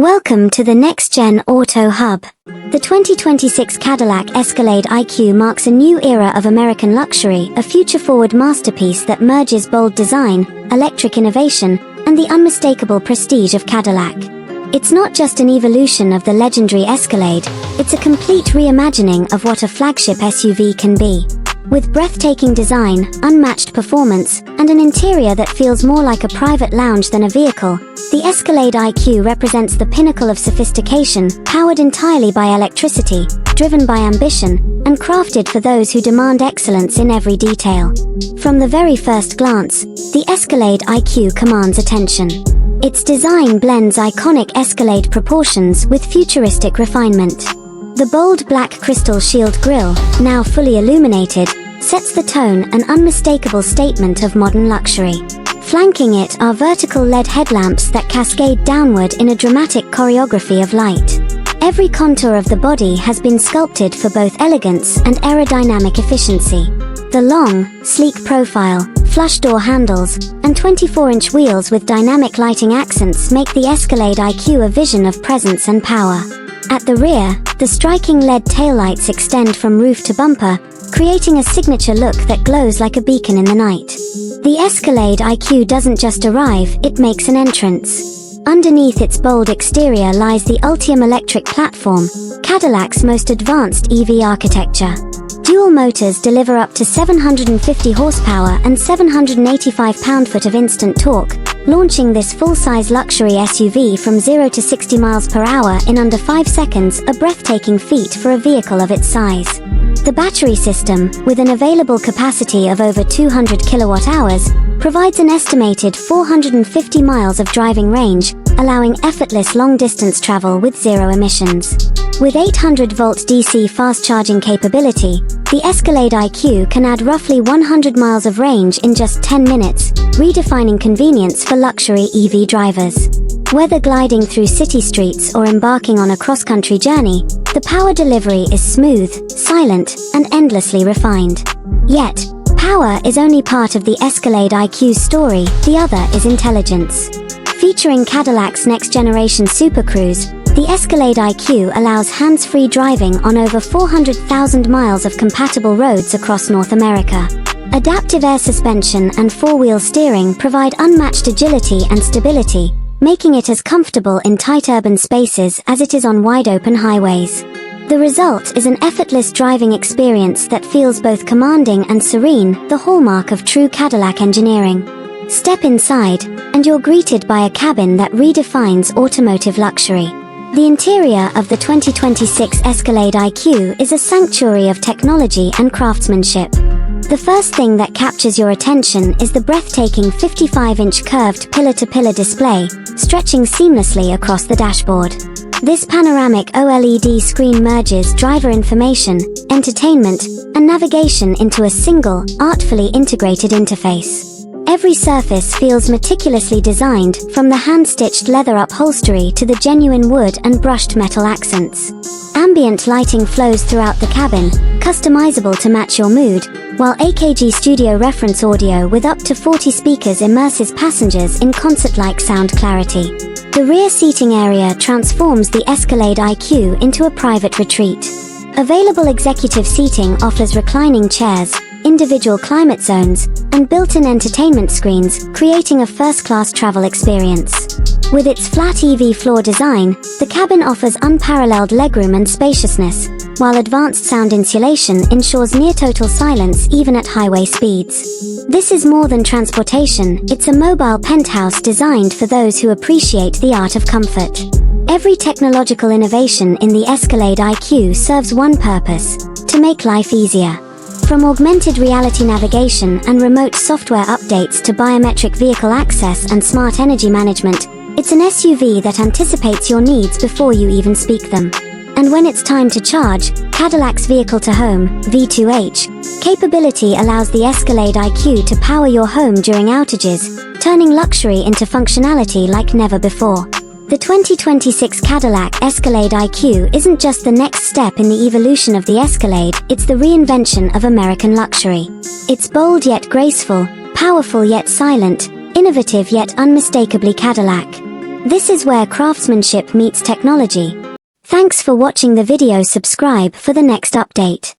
Welcome to the next-gen Auto Hub. The 2026 Cadillac Escalade IQ marks a new era of American luxury, a future-forward masterpiece that merges bold design, electric innovation, and the unmistakable prestige of Cadillac. It's not just an evolution of the legendary Escalade, it's a complete reimagining of what a flagship SUV can be. With breathtaking design, unmatched performance, and an interior that feels more like a private lounge than a vehicle, the Escalade IQ represents the pinnacle of sophistication, powered entirely by electricity, driven by ambition, and crafted for those who demand excellence in every detail. From the very first glance, the Escalade IQ commands attention. Its design blends iconic Escalade proportions with futuristic refinement. The bold black crystal shield grille, now fully illuminated, sets the tone, an unmistakable statement of modern luxury. Flanking it are vertical LED headlamps that cascade downward in a dramatic choreography of light. Every contour of the body has been sculpted for both elegance and aerodynamic efficiency. The long, sleek profile, flush door handles, and 24-inch wheels with dynamic lighting accents make the Escalade IQ a vision of presence and power. At the rear, the striking LED taillights extend from roof to bumper, creating a signature look that glows like a beacon in the night. The Escalade IQ doesn't just arrive, it makes an entrance. Underneath its bold exterior lies the Ultium electric platform, Cadillac's most advanced EV architecture. Dual motors deliver up to 750 horsepower and 785 pound-foot of instant torque, launching this full-size luxury SUV from 0 to 60 miles per hour in under 5 seconds, a breathtaking feat for a vehicle of its size. The battery system, with an available capacity of over 200 kilowatt-hours, provides an estimated 450 miles of driving range, allowing effortless long-distance travel with zero emissions. With 800-volt DC fast-charging capability, the Escalade IQ can add roughly 100 miles of range in just 10 minutes, redefining convenience for luxury EV drivers. Whether gliding through city streets or embarking on a cross-country journey, the power delivery is smooth, silent, and endlessly refined. Yet, power is only part of the Escalade IQ's story, the other is intelligence. Featuring Cadillac's next-generation Super Cruise, the Escalade IQ allows hands-free driving on over 400,000 miles of compatible roads across North America. Adaptive air suspension and four-wheel steering provide unmatched agility and stability, making it as comfortable in tight urban spaces as it is on wide-open highways. The result is an effortless driving experience that feels both commanding and serene, the hallmark of true Cadillac engineering. Step inside, and you're greeted by a cabin that redefines automotive luxury. The interior of the 2026 Escalade IQ is a sanctuary of technology and craftsmanship. The first thing that captures your attention is the breathtaking 55-inch curved pillar-to-pillar display, stretching seamlessly across the dashboard. This panoramic OLED screen merges driver information, entertainment, and navigation into a single, artfully integrated interface. Every surface feels meticulously designed, from the hand-stitched leather upholstery to the genuine wood and brushed metal accents. Ambient lighting flows throughout the cabin, customizable to match your mood, while AKG Studio reference audio with up to 40 speakers immerses passengers in concert-like sound clarity. The rear seating area transforms the Escalade IQ into a private retreat. Available executive seating offers reclining chairs, individual climate zones, and built-in entertainment screens, creating a first-class travel experience. With its flat EV floor design, the cabin offers unparalleled legroom and spaciousness, while advanced sound insulation ensures near-total silence even at highway speeds. This is more than transportation, it's a mobile penthouse designed for those who appreciate the art of comfort. Every technological innovation in the Escalade IQ serves one purpose: to make life easier. From augmented reality navigation and remote software updates to biometric vehicle access and smart energy management, it's an SUV that anticipates your needs before you even speak them. And when it's time to charge, Cadillac's Vehicle-to-Home (V2H) capability allows the Escalade IQ to power your home during outages, turning luxury into functionality like never before. The 2026 Cadillac Escalade IQ isn't just the next step in the evolution of the Escalade, it's the reinvention of American luxury. It's bold yet graceful, powerful yet silent, innovative yet unmistakably Cadillac. This is where craftsmanship meets technology. Thanks for watching the video. Subscribe for the next update.